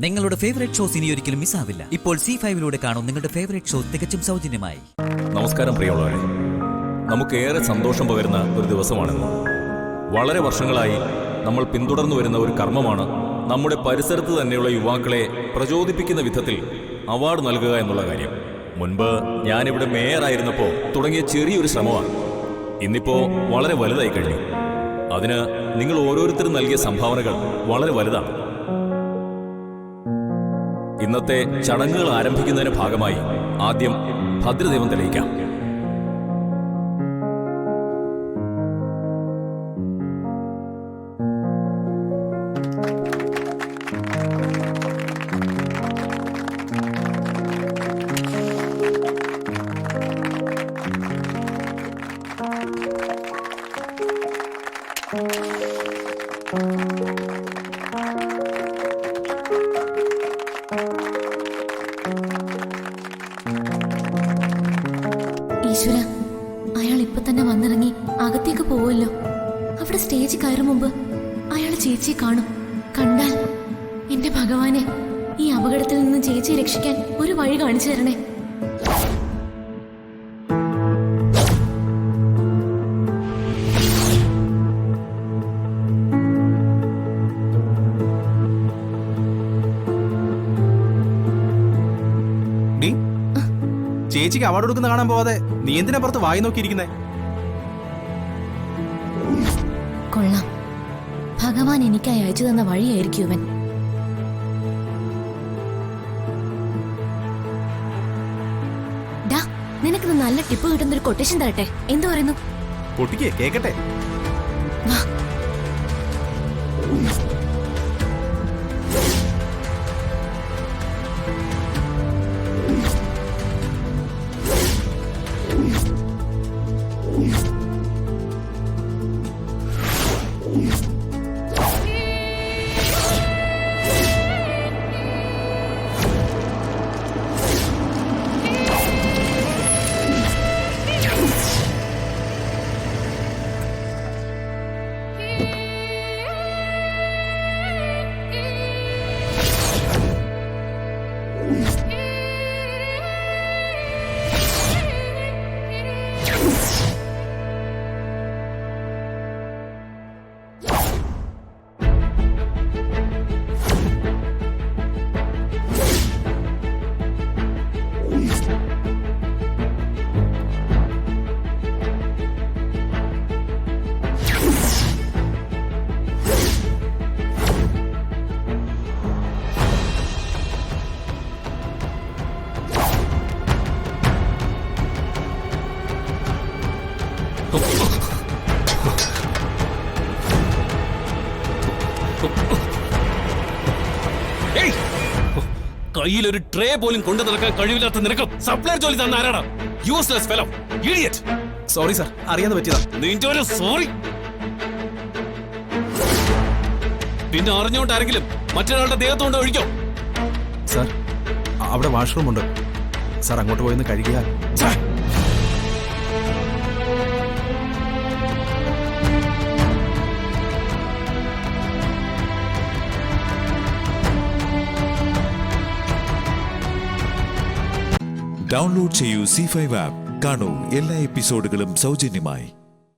നിങ്ങളുടെ favourite shows ഇനി ഒരിക്കലും മിസ്സാവില്ല. ഇപ്പോൾ C5 കാണും നിങ്ങളുടെ ഫേവറേറ്റ് ഷോ തികച്ചും സൗജന്യമായി. നമസ്കാരം പ്രിയമുള്ളവരെ, നമുക്കേറെ സന്തോഷം പകരുന്ന ഒരു ദിവസമാണെന്ന്. വളരെ വർഷങ്ങളായി നമ്മൾ പിന്തുടർന്നു വരുന്ന ഒരു കർമ്മമാണ് നമ്മുടെ പരിസരത്ത് തന്നെയുള്ള യുവാക്കളെ പ്രചോദിപ്പിക്കുന്ന വിധത്തിൽ അവാർഡ് നൽകുക എന്നുള്ള കാര്യം. മുൻപ് ഞാനിവിടെ മേയറായിരുന്നപ്പോൾ തുടങ്ങിയ ചെറിയൊരു ശ്രമമാണ്. ഇന്നിപ്പോൾ വളരെ വലുതായി കഴിഞ്ഞു. അതിന് നിങ്ങൾ ഓരോരുത്തരും നൽകിയ സംഭാവനകൾ വളരെ വലുതാണ്. ഇന്നത്തെ ചടങ്ങുകൾ ആരംഭിക്കുന്നതിന് ഭാഗമായി ആദ്യം ഭദ്രദൈവം തെളിയിക്കാം. ഈശ്വര, അയാൾ ഇപ്പൊ തന്നെ വന്നിറങ്ങി അകത്തേക്ക് പോവല്ലോ. അവിടെ സ്റ്റേജ് കയറും മുമ്പ് അയാൾ ചേച്ചിയെ കാണും. കണ്ടാൽ എന്റെ ഭഗവാനെ, ഈ അപകടത്തിൽ നിന്ന് ചേച്ചിയെ രക്ഷിക്കാൻ ഒരു വഴി കാണിച്ചു തരണേ. ചേച്ചിക്ക് അവാർഡ് കൊടുക്കുന്ന കാണാൻ പോവാതെ നീ എന്തിനാ പുറത്ത് വായി നോക്കിയിരിക്കുന്നേ? കൊള്ളാം, ഭഗവാൻ എനിക്കായി അയച്ചു തന്ന വഴിയായിരിക്കും ഇവൻ. ഡാ, നിനക്ക് നല്ല ടിപ്പ് കിട്ടുന്ന ഒരു കൊട്ടേഷൻ തരട്ടെ, എന്തു പറയുന്നു? പൊട്ടിക്കേ, കേക്കട്ടെ. വാ. കയ്യിലൊരു ട്രേ പോലും കൊണ്ടു നടക്കാൻ കഴിവില്ലാത്ത നിനക്ക് സപ്ലൈ ജോലി തന്ന ആരാടാ? Useless fellow, idiot. Sorry sir, അറിയാതെ പറ്റിയതാ. നിന്റെ ഒരു സോറി. പിന്നെ അറിഞ്ഞോണ്ടാരെങ്കിലും മറ്റൊരാളുടെ ദേഹത്തോണ്ട് ഒഴിക്കോ? സാർ, അവിടെ വാഷ്റൂം ഉണ്ട് സാർ, അങ്ങോട്ട് പോയിന്ന് കഴുകിയാൽ. ഡൗൺലോഡ് ചെയ്യൂ C5 ആപ്പ്. കാണൂ എല്ലാ എപ്പിസോഡുകളും സൗജന്യമായി.